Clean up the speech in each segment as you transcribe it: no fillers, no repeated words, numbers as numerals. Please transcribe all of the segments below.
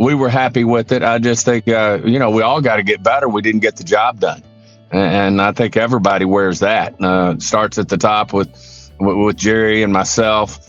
we were happy with it. I just think, we all got to get better. We didn't get the job done. And I think everybody wears that. Starts at the top with Jerry and myself.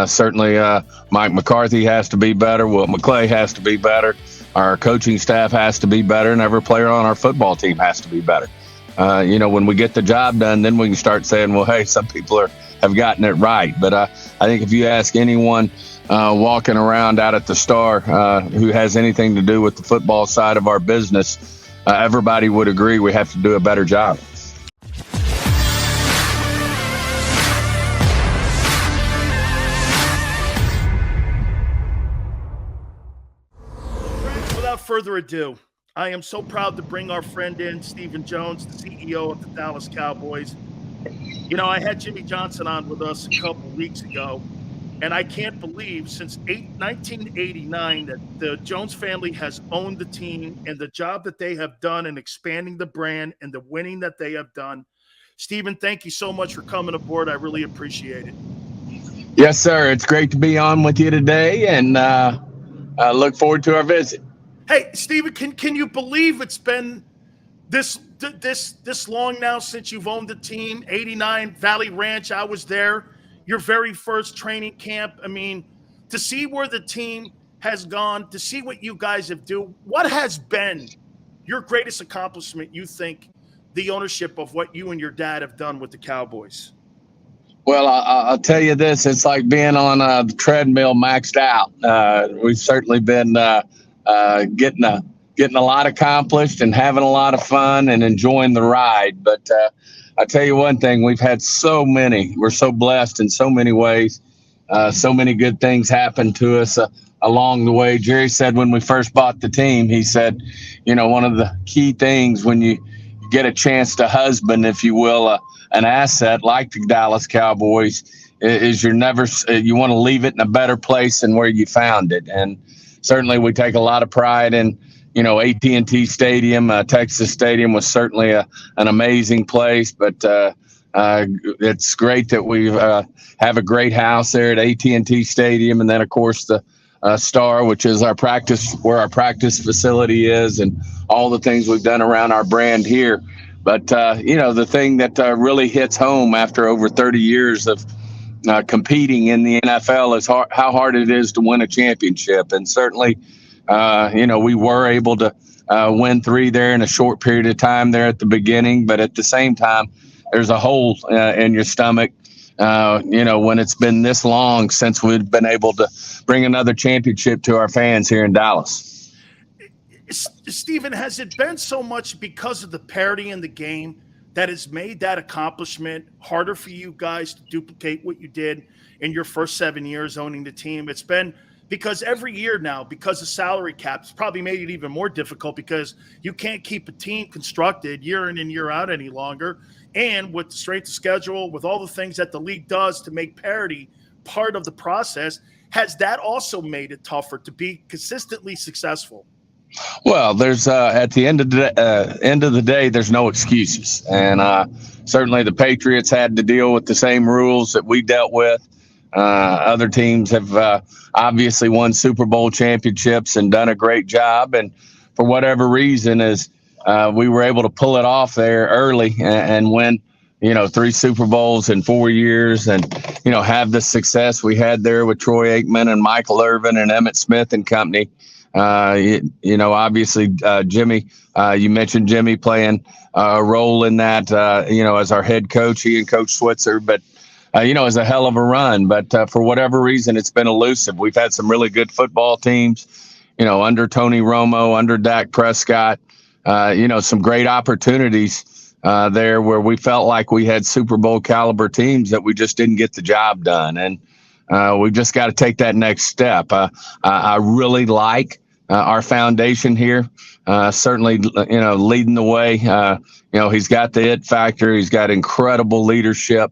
Certainly, Mike McCarthy has to be better. Will McClay has to be better. Our coaching staff has to be better, and every player on our football team has to be better. When we get the job done, then we can start saying, well, hey, some people have gotten it right. But I think if you ask anyone walking around out at the Star who has anything to do with the football side of our business, everybody would agree we have to do a better job. Without further ado, I am so proud to bring our friend in, Stephen Jones, the CEO of the Dallas Cowboys. I had Jimmy Johnson on with us a couple weeks ago, and I can't believe since 1989 that the Jones family has owned the team and the job that they have done in expanding the brand and the winning that they have done. Stephen, thank you so much for coming aboard. I really appreciate it. Yes, sir. It's great to be on with you today, and I look forward to our visit. Hey, Stephen, can you believe it's been this long now since you've owned the team? 89 Valley Ranch, I was there. Your very first training camp. I mean, to see where the team has gone, to see what you guys have done, what has been your greatest accomplishment, you think, the ownership of what you and your dad have done with the Cowboys? Well, I'll tell you this. It's like being on the treadmill maxed out. We've certainly been getting a lot accomplished and having a lot of fun and enjoying the ride. But I'll tell you one thing, we're so blessed in so many ways. So many good things happened to us along the way. Jerry said when we first bought the team, he said, one of the key things when you get a chance to husband, if you will, an asset like the Dallas Cowboys is you want to leave it in a better place than where you found it. And certainly we take a lot of pride in, AT&T Stadium, Texas Stadium was certainly an amazing place, but it's great that we have a great house there at AT&T Stadium. And then, of course, the Star, which is where our practice facility is, and all the things we've done around our brand here. But, the thing that really hits home after over 30 years of competing in the NFL is how hard it is to win a championship. And certainly, we were able to win 3 there in a short period of time there at the beginning. But at the same time, there's a hole in your stomach, when it's been this long since we've been able to bring another championship to our fans here in Dallas. Stephen, has it been so much because of the parity in the game that has made that accomplishment harder for you guys to duplicate what you did in your first 7 years owning the team? It's been because every year now, because of salary caps, probably made it even more difficult because you can't keep a team constructed year in and year out any longer. And with the strength of schedule, with all the things that the league does to make parity part of the process, has that also made it tougher to be consistently successful? Well, there's at the end of the day, there's no excuses, and certainly the Patriots had to deal with the same rules that we dealt with. Other teams have obviously won Super Bowl championships and done a great job, and for whatever reason, we were able to pull it off there early and win, 3 Super Bowls in 4 years, and have the success we had there with Troy Aikman and Michael Irvin and Emmitt Smith and company. Obviously, Jimmy, you mentioned Jimmy playing a role in that, as our head coach, he and Coach Switzer, but, it's a hell of a run. But for whatever reason, it's been elusive. We've had some really good football teams, under Tony Romo, under Dak Prescott, some great opportunities there where we felt like we had Super Bowl caliber teams that we just didn't get the job done. And we just got to take that next step. I really like our foundation here, certainly, leading the way. He's got the it factor. He's got incredible leadership.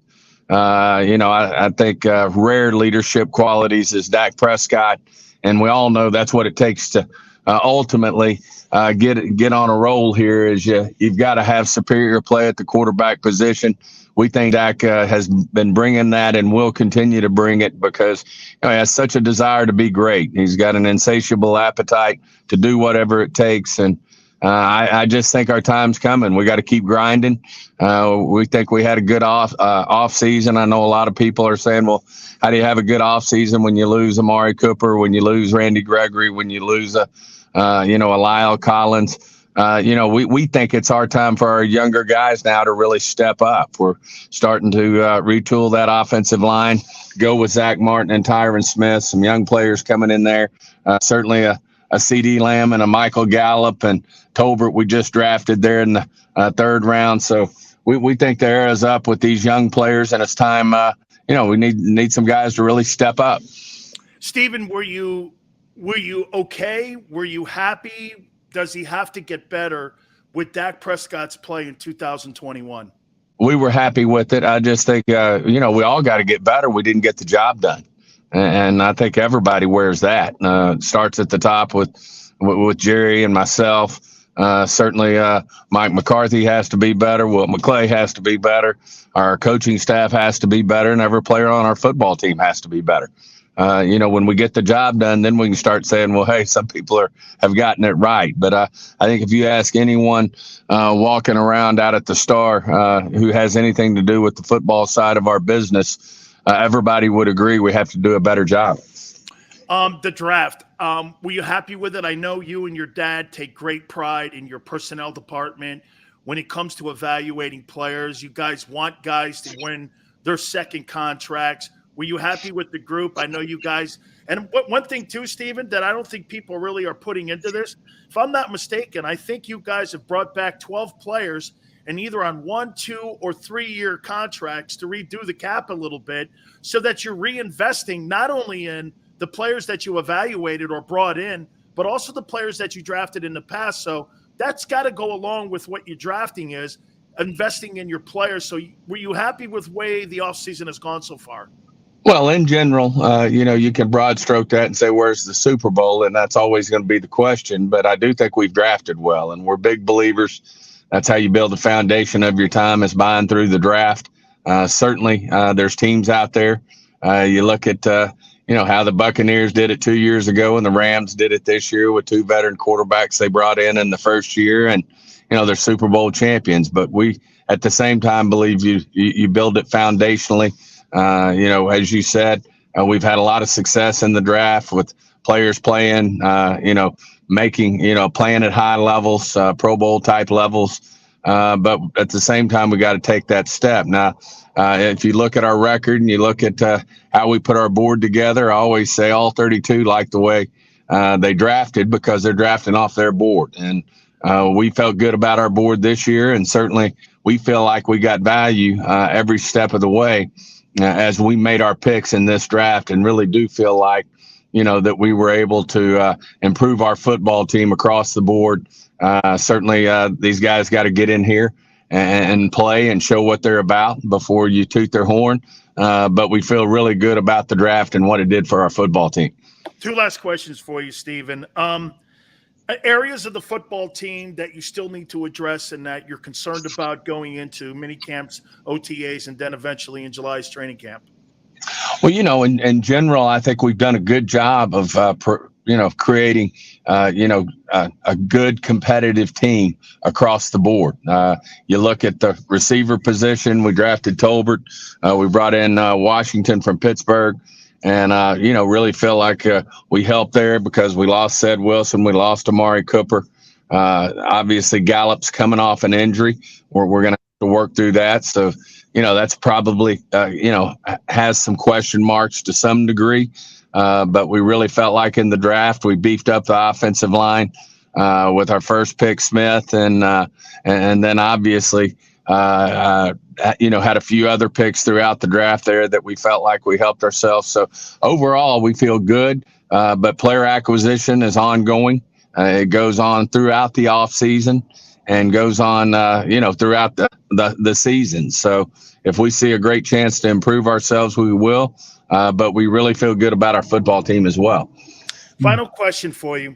I think rare leadership qualities is Dak Prescott. and we all know that's what it takes to ultimately get on a roll here. Is you've got to have superior play at the quarterback position. We think Dak has been bringing that and will continue to bring it because he has such a desire to be great. He's got an insatiable appetite to do whatever it takes, and I just think our time's coming. We got to keep grinding. We think we had a good off season. I know a lot of people are saying, well, how do you have a good off season when you lose Amari Cooper, when you lose Randy Gregory, when you lose a Lyle Collins? We think it's our time for our younger guys now to really step up. We're starting to retool that offensive line, go with Zach Martin and Tyron Smith, some young players coming in there. Certainly a CD Lamb and a Michael Gallup and Tolbert we just drafted there in the third round. So we think the era is up with these young players, and it's time, we need some guys to really step up. Steven, were you okay? Were you happy? Does he have to get better with Dak Prescott's play in 2021? We were happy with it. I just think, we all got to get better. We didn't get the job done. And I think everybody wears that. Starts at the top with Jerry and myself. Certainly, Mike McCarthy has to be better. Will McClay has to be better. Our coaching staff has to be better, and every player on our football team has to be better. When we get the job done, then we can start saying, well, hey, some people have gotten it right. But I think if you ask anyone walking around out at the Star who has anything to do with the football side of our business, everybody would agree we have to do a better job. The draft, were you happy with it? I know you and your dad take great pride in your personnel department. When it comes to evaluating players, you guys want guys to win their second contracts. Were you happy with the group? I know you guys – and one thing too, Steven, that I don't think people really are putting into this, if I'm not mistaken, I think you guys have brought back 12 players and either on 1, 2, or 3-year contracts to redo the cap a little bit so that you're reinvesting not only in the players that you evaluated or brought in, but also the players that you drafted in the past. So that's got to go along with what your drafting is, investing in your players. So were you happy with the way the offseason has gone so far? Well, in general, you can broad stroke that and say, where's the Super Bowl? And that's always going to be the question. But I do think we've drafted well, and we're big believers. That's how you build the foundation of your time, is buying through the draft. Certainly, there's teams out there. You look at, how the Buccaneers did it 2 years ago and the Rams did it this year with 2 veteran quarterbacks they brought in the first year. And, they're Super Bowl champions. But we, at the same time, believe you build it foundationally. As you said, we've had a lot of success in the draft with players playing, playing at high levels, Pro Bowl type levels. But at the same time, we got to take that step. Now, if you look at our record and you look at how we put our board together, I always say all 32 like the way they drafted because they're drafting off their board. And we felt good about our board this year. And certainly we feel like we got value every step of the way as we made our picks in this draft, and really do feel like, that we were able to improve our football team across the board. Certainly these guys got to get in here and play and show what they're about before you toot their horn. But we feel really good about the draft and what it did for our football team. 2 last questions for you, Steven. Areas of the football team that you still need to address and that you're concerned about going into mini camps, OTAs, and then eventually in July's training camp? Well, in general, I think we've done a good job of, creating, a good competitive team across the board. You look at the receiver position, we drafted Tolbert. We brought in Washington from Pittsburgh. And, really feel like we helped there because we lost Ced Wilson. We lost Amari Cooper. Obviously, Gallup's coming off an injury. We're going to have to work through that. So, that's probably, has some question marks to some degree. But we really felt like in the draft, we beefed up the offensive line with our first pick, Smith. And then obviously, had a few other picks throughout the draft there that we felt like we helped ourselves. So overall, we feel good. But player acquisition is ongoing. It goes on throughout the off season and goes on, throughout the season. So if we see a great chance to improve ourselves, we will. But we really feel good about our football team as well. Final question for you.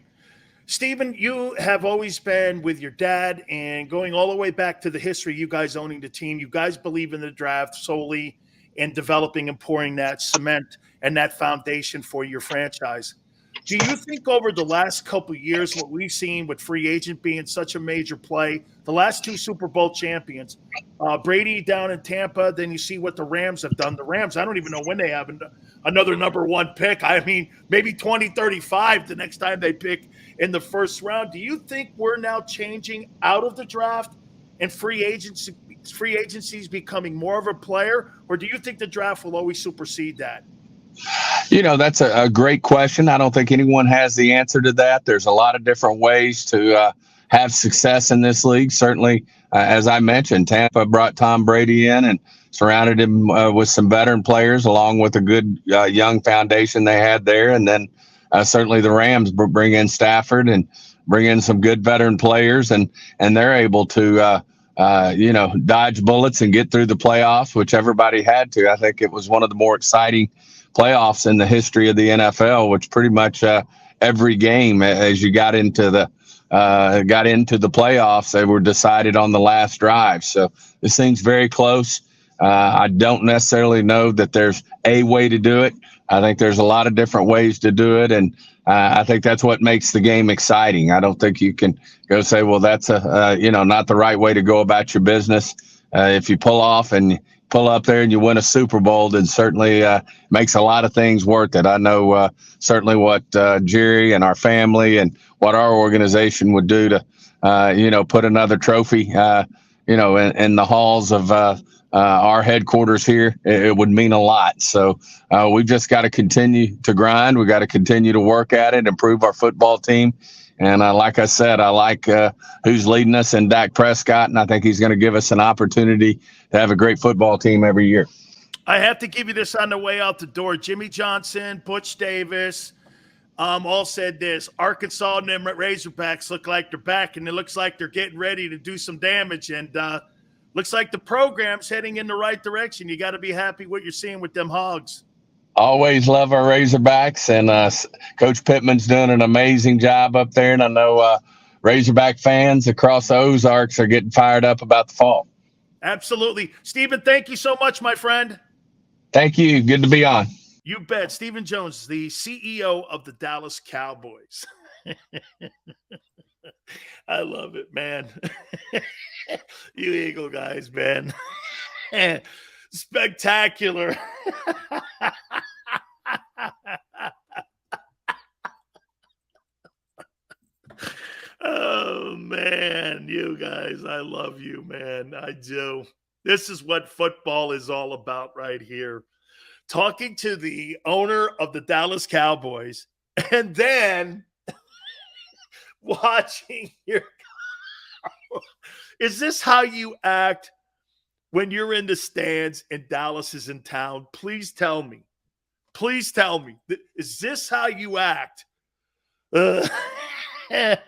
Stephen, you have always been with your dad and going all the way back to the history, you guys owning the team. You guys believe in the draft solely in developing and pouring that cement and that foundation for your franchise. Do you think over the last couple of years, what we've seen with free agent being such a major play, the last 2 Super Bowl champions, Brady down in Tampa, then you see what the Rams have done. The Rams, I don't even know when they have another number 1 pick. I mean, maybe 2035 the next time they pick in the first round. Do you think we're now changing out of the draft and free agency is becoming more of a player, or do you think the draft will always supersede that? That's a great question. I don't think anyone has the answer to that. There's a lot of different ways to have success in this league. Certainly, as I mentioned, Tampa brought Tom Brady in and surrounded him with some veteran players, along with a good young foundation they had there. And then certainly the Rams bring in Stafford and bring in some good veteran players, and they're able to dodge bullets and get through the playoffs, which everybody had to. I think it was one of the more exciting playoffs in the history of the NFL, which pretty much every game as you got into the playoffs, they were decided on the last drive. So this thing's very close. I don't necessarily know that there's a way to do it. I think there's a lot of different ways to do it, and I think that's what makes the game exciting. I don't think you can go say, well, that's not the right way to go about your business. If you pull off and pull up there and you win a Super Bowl, then certainly makes a lot of things worth it. I know certainly what Jerry and our family and what our organization would do to, put another trophy, in the halls of our headquarters here. It would mean a lot. So we've just got to continue to grind. We got to continue to work at it, improve our football team. And like I said, I like who's leading us in Dak Prescott, and I think he's going to give us an opportunity to have a great football team every year. I have to give you this on the way out the door. Jimmy Johnson, Butch Davis, all said this: Arkansas and them Razorbacks look like they're back, and it looks like they're getting ready to do some damage. And looks like the program's heading in the right direction. You got to be happy what you're seeing with them Hogs. Always love our Razorbacks, and Coach Pittman's doing an amazing job up there. And I know Razorback fans across the Ozarks are getting fired up about the fall. Absolutely. Stephen, thank you so much, my friend. Thank you. Good to be on. You bet. Stephen Jones, the CEO of the Dallas Cowboys. I love it, man. You Eagle guys, man. Spectacular. Oh, man, you guys, I love you, man. I do. This is what football is all about right here. Talking to the owner of the Dallas Cowboys and then watching your – is this how you act when you're in the stands and Dallas is in town? Please tell me. Please tell me. Is this how you act? Hey,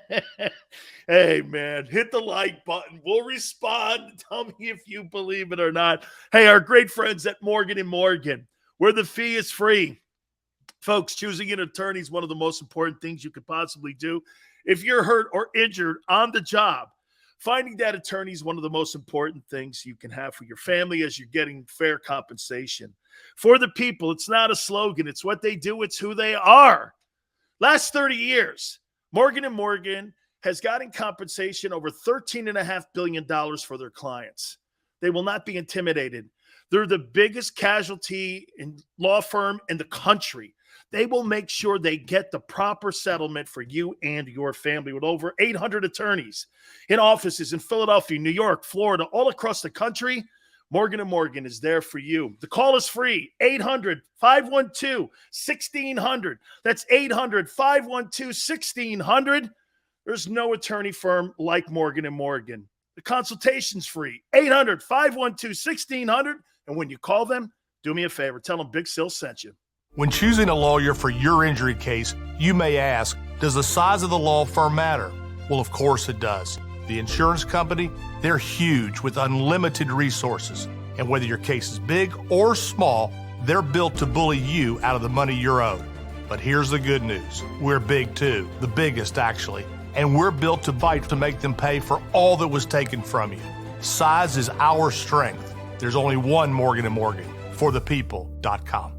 man, hit the like button. We'll respond. Tell me if you believe it or not. Hey, our great friends at Morgan & Morgan, where the fee is free. Folks, choosing an attorney is one of the most important things you could possibly do. If you're hurt or injured on the job, finding that attorney is one of the most important things you can have for your family as you're getting fair compensation. For the people, it's not a slogan. It's what they do. It's who they are. Last 30 years, Morgan & Morgan has gotten compensation over $13.5 billion for their clients. They will not be intimidated. They're the biggest casualty and law firm in the country. They will make sure they get the proper settlement for you and your family with over 800 attorneys in offices in Philadelphia, New York, Florida, all across the country. Morgan & Morgan is there for you. The call is free, 800-512-1600. That's 800-512-1600. There's no attorney firm like Morgan & Morgan. The consultation's free, 800-512-1600. And when you call them, do me a favor, tell them Big Sil sent you. When choosing a lawyer for your injury case, you may ask, does the size of the law firm matter? Well, of course it does. The insurance company, they're huge with unlimited resources. And whether your case is big or small, they're built to bully you out of the money you're owed. But here's the good news. We're big too, the biggest actually, and we're built to fight to make them pay for all that was taken from you. Size is our strength. There's only one Morgan & Morgan, forthepeople.com.